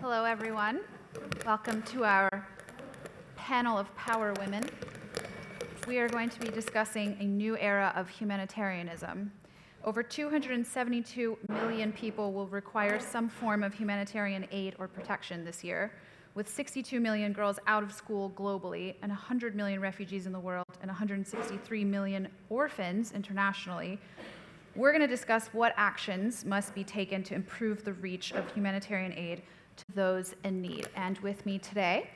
Hello, everyone. Welcome to our panel of power women. We are going to be discussing a new era of humanitarianism. Over 272 million people will require some form of humanitarian aid or protection this year, with 62 million girls out of school globally, and 100 million refugees in the world, and 163 million orphans internationally. We're going to discuss what actions must be taken to improve the reach of humanitarian aid to those in need. And with me today,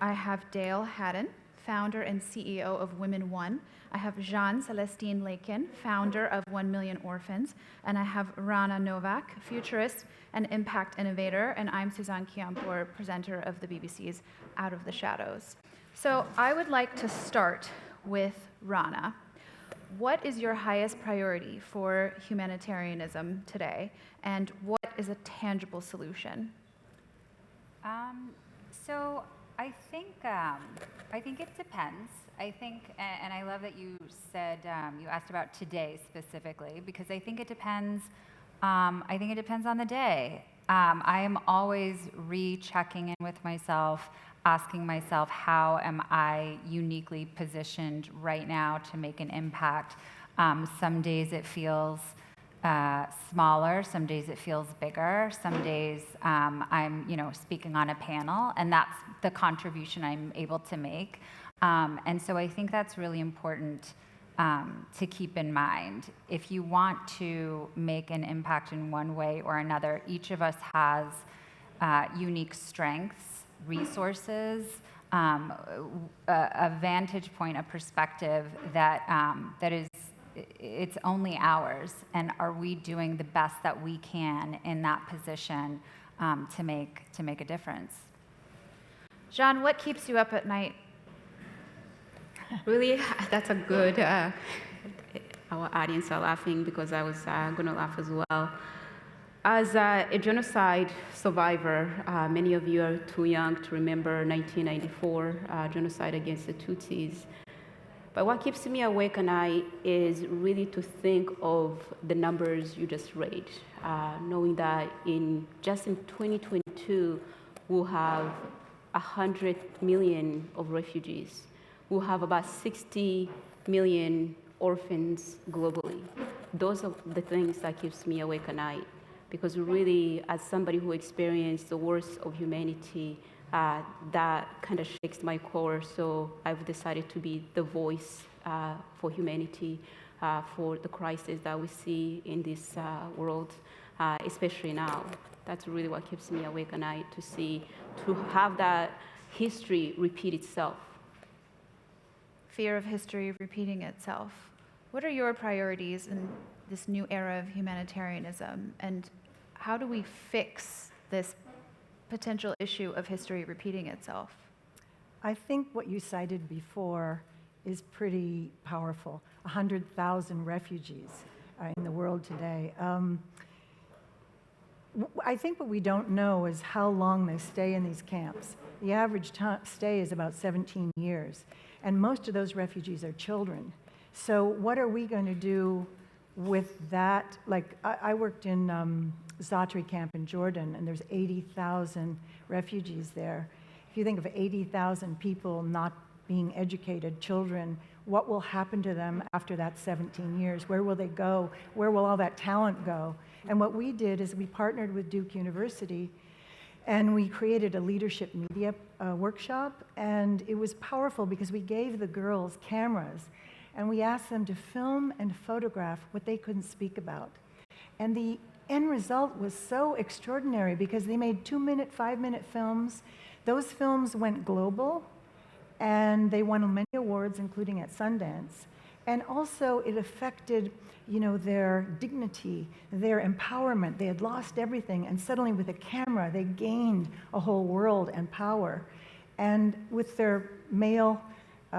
I have Dale Haddon, founder and CEO of Women One. I have Jean-Celestine Lakin, founder of 1 Million Orphans. And I have Rana Novak, futurist and impact innovator. And I'm Suzanne Kiampour, presenter of the BBC's Out of the Shadows. So I would like to start with Rana. What is your highest priority for humanitarianism today, and what is a tangible solution? So I think it depends. I think, and I love that you said you asked about today specifically, because I think it depends. I think it depends on the day. I am always rechecking in with myself, asking myself, how am I uniquely positioned right now to make an impact? Some days it feels smaller, some days it feels bigger, some days I'm speaking on a panel, and that's the contribution I'm able to make. And so I think that's really important to keep in mind. If you want to make an impact in one way or another, each of us has unique strengths, resources, a vantage point, a perspective that is it's only ours, and are we doing the best that we can in that position to make a difference? Jean, what keeps you up at night? Really, that's a good. Our audience are laughing because I was going to laugh as well. As a genocide survivor, many of you are too young to remember 1994 genocide against the Tutsis. But what keeps me awake at night is really to think of the numbers you just read, knowing that just in 2022, we'll have 100 million of refugees. We'll have about 60 million orphans globally. Those are the things that keeps me awake at night. Because really, as somebody who experienced the worst of humanity, that kind of shakes my core. So I've decided to be the voice for humanity, for the crisis that we see in this world, especially now. That's really what keeps me awake at night, to have that history repeat itself. Fear of history repeating itself. What are your priorities in this new era of humanitarianism, and how do we fix this potential issue of history repeating itself? I think what you cited before is pretty powerful. 100,000 refugees in the world today. I think what we don't know is how long they stay in these camps. The average stay is about 17 years, and most of those refugees are children. So what are we going to do with that? Like, I worked in Zatri camp in Jordan, and there's 80,000 refugees there. If you think of 80,000 people not being educated, children, what will happen to them after that 17 years? Where will they go? Where will all that talent go? And what we did is we partnered with Duke University, and we created a leadership media workshop, and it was powerful because we gave the girls cameras, and we asked them to film and photograph what they couldn't speak about. And the end result was so extraordinary because they made 2-minute, 5-minute films. Those films went global, and they won many awards, including at Sundance. And also it affected, their dignity, their empowerment. They had lost everything, and suddenly with a camera, they gained a whole world and power. And with their male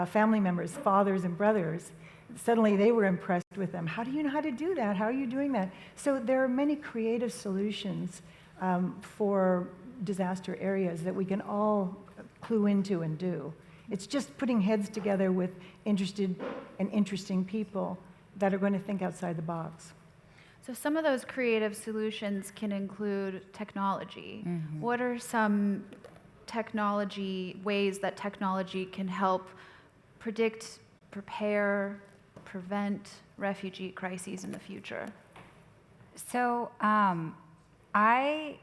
family members, fathers and brothers, suddenly they were impressed with them. How do you know how to do that? How are you doing that? So there are many creative solutions for disaster areas that we can all clue into and do. It's just putting heads together with interested and interesting people that are going to think outside the box. So some of those creative solutions can include technology. Mm-hmm. What are some ways that technology can help predict, prepare, prevent refugee crises in the future? So I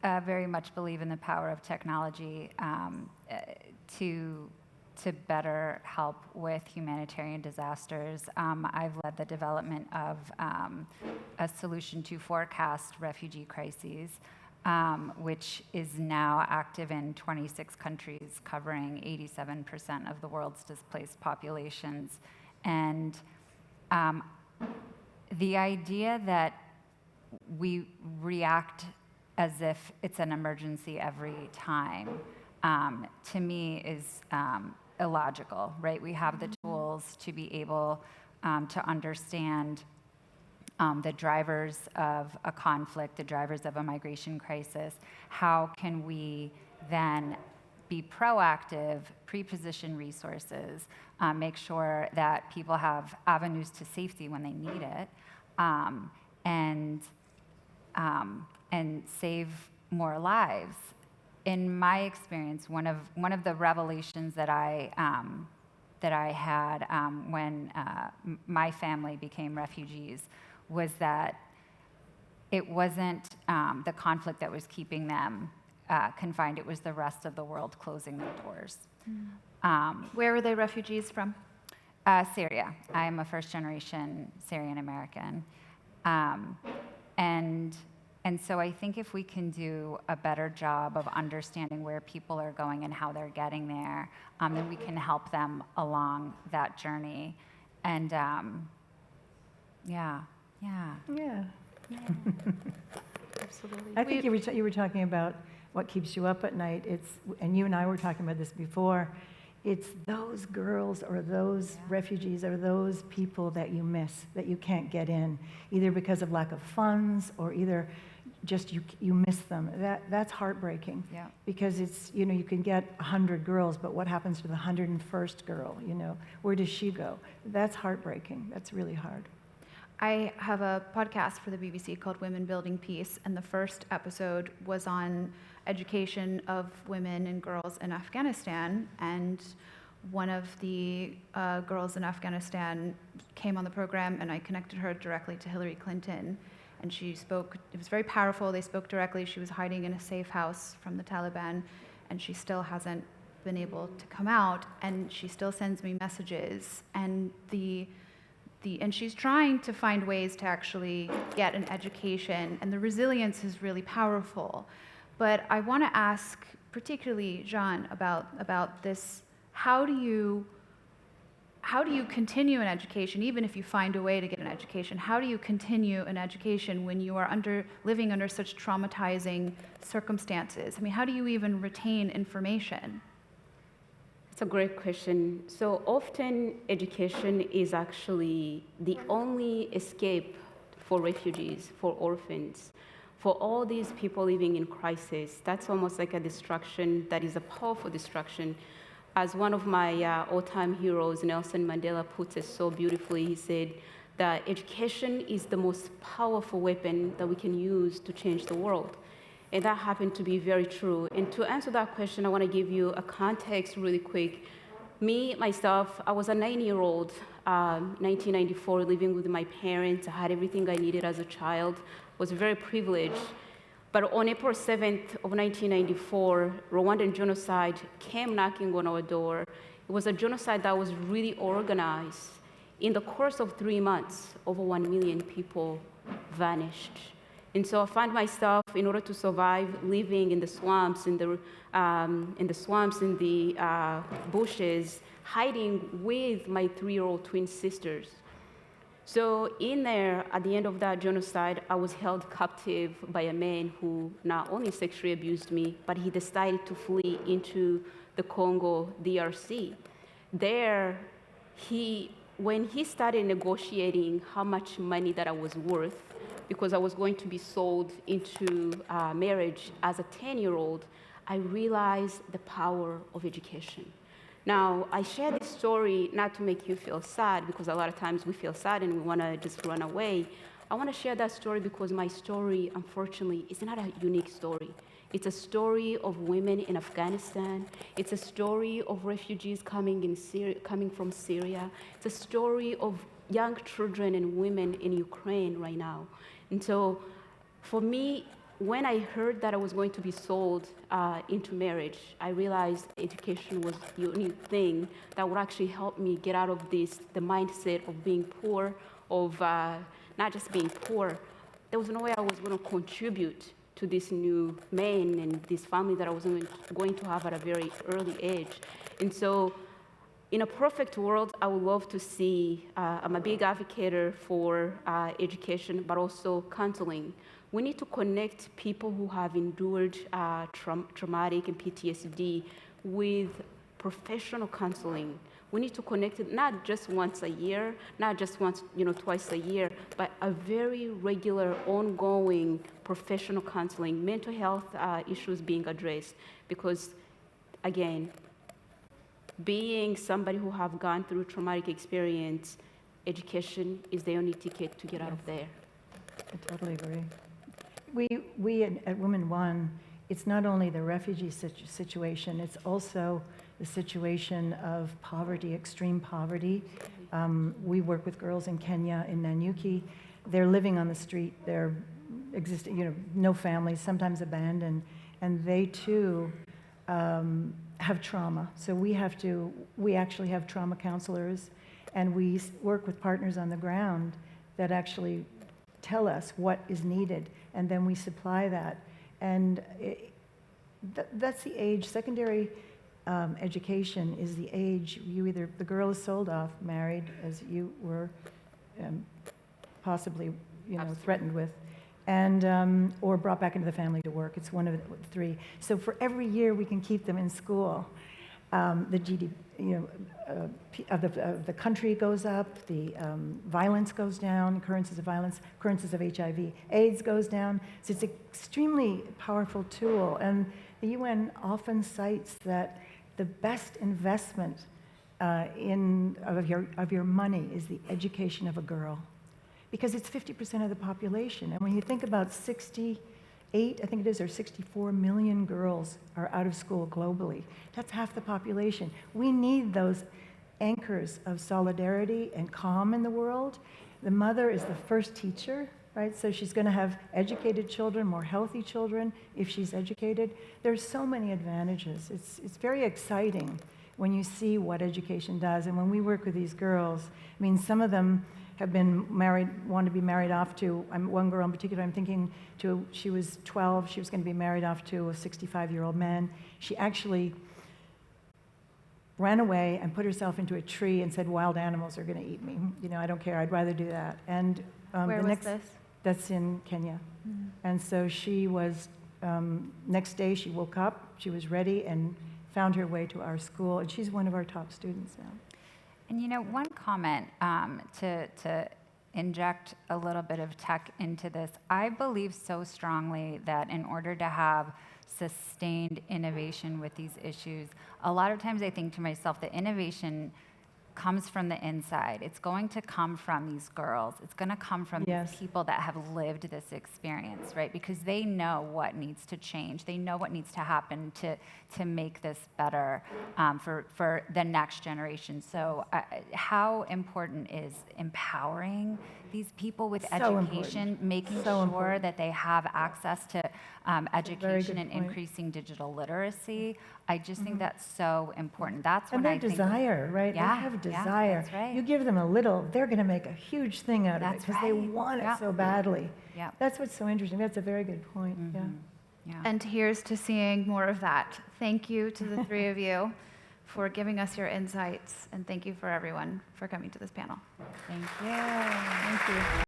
very much believe in the power of technology to better help with humanitarian disasters. I've led the development of a solution to forecast refugee crises, which is now active in 26 countries, covering 87% of the world's displaced populations. And the idea that we react as if it's an emergency every time, to me is illogical, right? We have the tools to be able to understand the drivers of a conflict, the drivers of a migration crisis. How can we then be proactive, pre-position resources, make sure that people have avenues to safety when they need it, and save more lives? In my experience, one of the revelations that I had when my family became refugees was that it wasn't the conflict that was keeping them confined. It was the rest of the world closing their doors. Where were they refugees from? Syria. I am a first-generation Syrian American, and so I think if we can do a better job of understanding where people are going and how they're getting there, then we can help them along that journey. And yeah. Absolutely. I think you were talking about what keeps you up at night. And you and I were talking about this before. It's those girls or those refugees or those people that you miss, that you can't get in, either because of lack of funds or either just you miss them. That's heartbreaking. Yeah. Because it's, you can get 100 girls, but what happens to the 101st girl? Where does she go? That's heartbreaking. That's really hard. I have a podcast for the BBC called Women Building Peace, and the first episode was on education of women and girls in Afghanistan. And one of the girls in Afghanistan came on the program, and I connected her directly to Hillary Clinton. And she spoke, it was very powerful. They spoke directly. She was hiding in a safe house from the Taliban, and she still hasn't been able to come out. And she still sends me messages. And and she's trying to find ways to actually get an education, and the resilience is really powerful. But I want to ask, particularly Jean, about this. How do you continue an education, even if you find a way to get an education? How do you continue an education when you are living under such traumatizing circumstances? I mean, how do you even retain information? It's a great question. So often education is actually the only escape for refugees, for orphans, for all these people living in crisis. That's almost like a distraction that is a powerful distraction. As one of my all-time heroes, Nelson Mandela, puts it so beautifully, he said that education is the most powerful weapon that we can use to change the world. And that happened to be very true. And to answer that question, I want to give you a context really quick. Myself, I was a 9-year-old, 1994, living with my parents. I had everything I needed as a child. I was very privileged. But on April 7th of 1994, Rwandan genocide came knocking on our door. It was a genocide that was really organized. In the course of 3 months, over 1 million people vanished. And so I found myself, in order to survive, living in the swamps, in the bushes, hiding with my 3-year-old twin sisters. So in there, at the end of that genocide, I was held captive by a man who not only sexually abused me, but he decided to flee into the Congo DRC. There, when he started negotiating how much money that I was worth, because I was going to be sold into marriage as a 10-year-old, I realized the power of education. Now, I share this story not to make you feel sad, because a lot of times we feel sad and we want to just run away. I want to share that story because my story, unfortunately, is not a unique story. It's a story of women in Afghanistan. It's a story of refugees coming from Syria. It's a story of young children and women in Ukraine right now. And so for me, when I heard that I was going to be sold into marriage, I realized education was the only thing that would actually help me get out of the mindset of being poor, of not just being poor. There was no way I was going to contribute to this new man and this family that I was going to have at a very early age. And so in a perfect world, I would love to see, I'm a big advocate for education, but also counseling. We need to connect people who have endured traumatic and PTSD with professional counseling. We need to connect it not just once a year, not just once, twice a year, but a very regular, ongoing professional counseling, mental health issues being addressed. Because, again, being somebody who have gone through traumatic experience, education is the only ticket to get out of there. I totally agree. We at Women One, it's not only the refugee situation, it's also the situation of poverty, extreme poverty. We work with girls in Kenya, in Nanyuki. They're living on the street. They're existing, no families, sometimes abandoned, and they too have trauma. So we actually have trauma counselors, and we work with partners on the ground that actually tell us what is needed, and then we supply that. And that's the age. Secondary education is the age the girl is sold off, married, as you were possibly threatened with, and or brought back into the family to work. It's one of the three. So for every year we can keep them in school, the GDP of the country goes up, the violence goes down, occurrences of violence, occurrences of HIV, AIDS goes down. So it's an extremely powerful tool, and the UN often cites that the best investment of your money is the education of a girl, because it's 50% of the population. And when you think about 68, I think it is, or 64 million girls are out of school globally. That's half the population. We need those anchors of solidarity and calm in the world. The mother is the first teacher, right? So she's going to have educated children, more healthy children if she's educated. There's so many advantages. It's very exciting when you see what education does. And when we work with these girls, I mean, some of them have been married, want to be married off to, one girl in particular I'm thinking to, she was 12, she was going to be married off to a 65-year-old man. She actually ran away and put herself into a tree and said, wild animals are going to eat me. I don't care, I'd rather do that. And Where was this? That's in Kenya. Mm-hmm. And so she was, next day she woke up, she was ready and found her way to our school, and she's one of our top students now. And one comment to inject a little bit of tech into this, I believe so strongly that in order to have sustained innovation with these issues, a lot of times I think to myself that innovation comes from the inside. It's going to come from these girls. It's going to come from these people that have lived this experience, right? Because they know what needs to change. They know what needs to happen to make this better for the next generation. So how important is empowering these people with education, making sure that they have access to education and increasing digital literacy? I just think that's so important. That's when I think... And their desire, right? Yeah, they have a desire. Yeah, that's right. You give them a little, they're going to make a huge thing out of it because they want it so badly. Yeah. That's what's so interesting. That's a very good point. Yeah. And here's to seeing more of that. Thank you to the three of you for giving us your insights, and thank you for everyone for coming to this panel. Thank you. Thank you.